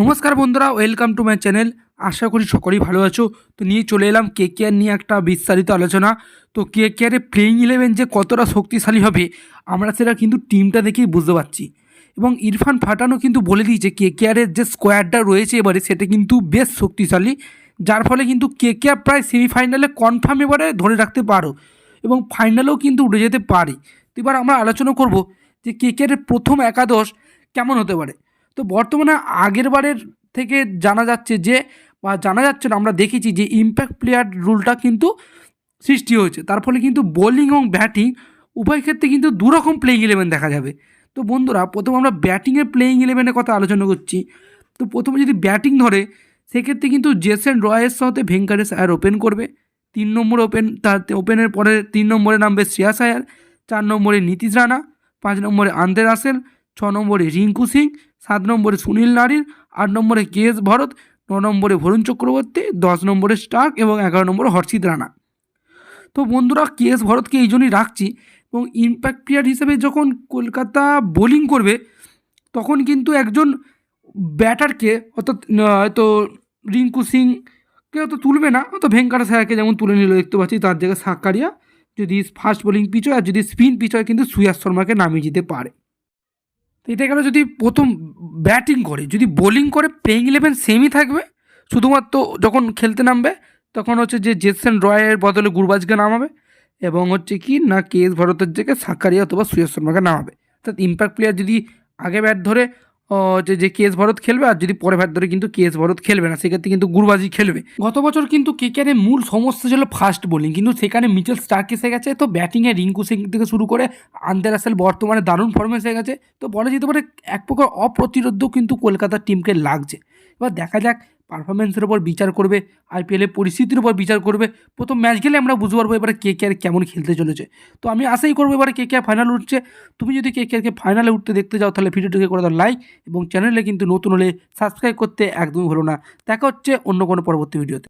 নমস্কার বন্ধুরা, welcome to my channel. আশা করি সকলেই ভালো আছো। তো নিয়ে চলে এলাম কেকেআর নিয়ে একটা বিস্তারিত আলোচনা। তো কেকেআরের প্লেইং 11 যে কতটা শক্তিশালী হবে আমরা সেটা কিন্তু টিমটা দেখেই বুঝতে পারছি। এবং ইরফান পাঠানও কিন্তু বলে দিয়েছে কেকেআরের যে স্কোয়াডটা রয়েছে এবারে সেটা কিন্তু বেশ শক্তিশালী, যার ফলে কিন্তু কেকেআর প্রায় সেমিফাইনালে কনফার্ম এবারে ধরে রাখতে পারো এবং ফাইনালেও কিন্তু উঠে যেতে পারে। তো এবার আমরা আলোচনা করব যে কেকেআরের প্রথম একাদশ কেমন হতে পারে। তো বর্তমানে আগের বারের থেকে জানা যাচ্ছে যে জানা যাচ্ছে না, আমরা দেখেছি যে ইম্প্যাক্ট প্লেয়ার রুলটা কিন্তু সৃষ্টি হয়েছে, তার ফলে কিন্তু বোলিং এবং ব্যাটিং উভয় ক্ষেত্রে কিন্তু দুরকম প্লেইং ইলেভেন দেখা যাবে। তো বন্ধুরা, প্রথমে আমরা ব্যাটিংয়ের প্লেইং ইলেভেনের কথা আলোচনা করছি। তো প্রথমে যদি ব্যাটিং ধরে সেক্ষেত্রে কিন্তু জেসন রয়ের সাথে ভেঙ্কাটেশ আয়ার ওপেন করবে। 3 নম্বর তার ওপেনের পরে 3 নম্বরে নামবে শ্রেয়াস আয়ার, 4 নম্বরে নীতিশ রানা, 5 নম্বরে আন্দ্রে রাসেল, 6 নম্বরে রিঙ্কু সিং, 7 নম্বরে সুনীল নারিন, 8 নম্বরে কেএস ভরত, 9 নম্বরে বরুণ চক্রবর্তী, 10 নম্বরে স্টার্ক এবং 11 নম্বরে হর্ষিত রানা। তো বন্ধুরা, কেএস ভরতকে এই জন্যই রাখছি এবং ইম্প্যাক্ট প্লেয়ার হিসেবে যখন কলকাতা বোলিং করবে তখন কিন্তু একজন ব্যাটারকে অর্থাৎ হয়তো রিঙ্কু সিংকে হয়তো তুলবে না, হয়তো ভেঙ্কাটেশ আয়ারকে যেমন তুলে নিল দেখতে পাচ্ছি, তার জায়গায় সাক্কারিয়া যদি ফাস্ট বোলিং পিচ হয়, আর যদি স্পিন পিচ হয় কিন্তু সুয়াস শর্মাকে নামিয়ে দিতে পারে। তো এটা গেল যদি প্রথম ব্যাটিং করে। যদি বোলিং করে প্লেইং 11 সেমই থাকবে, শুধুমাত্র যখন খেলতে নামবে তখন হচ্ছে যে জেসন রয়ের বদলে গুরবাজকে নামাবে এবং হচ্ছে কি না কেএস ভরতের জায়গায় সাক্কারিয়া অথবা সুয়াস শর্মাকে নামাবে। অর্থাৎ ইম্প্যাক্ট প্লেয়ার যদি আগে ব্যাট ধরে যে কেএস ভরত খেলবে, আর যদি পরে ব্যাট ধরে কিন্তু কেএস ভরত খেলবে না, সেক্ষেত্রে কিন্তু গুরবাজি খেলবে। গত বছর কিন্তু কেকেআরের মূল সমস্যা ছিল ফাস্ট বোলিং, কিন্তু সেখানে মিচেল স্টার্ক এসে গেছে। তো ব্যাটিংয়ে রিঙ্কু সিং থেকে শুরু করে আন্দ্রে রাসেল বর্তমানে দারুণ ফর্মে এসে গেছে। তো বলা যেতে পারে এক প্রকার অপ্রতিরোধ্য কিন্তু কলকাতার টিমকে লাগছে। এবার দেখা যাক, পারফরমেন্সের ওপর বিচার করবে, আইপিএলের পরিস্থিতির উপর বিচার করবে। প্রথম ম্যাচ গেলে আমরা বুঝতে পারবো এবারে কেকেআর কেমন খেলতে চলেছে। তো আমি আশাই করবো এবারে কেকেআর ফাইনাল উঠছে। তুমি যদি কেকেআরকে ফাইনালে উঠতে দেখতে যাও তাহলে ভিডিওটিকে করে দাও লাইক, এবং চ্যানেলে কিন্তু নতুন হলে সাবস্ক্রাইব করতে একদমই হলো না। দেখা হচ্ছে অন্য কোনো পরবর্তী ভিডিওতে।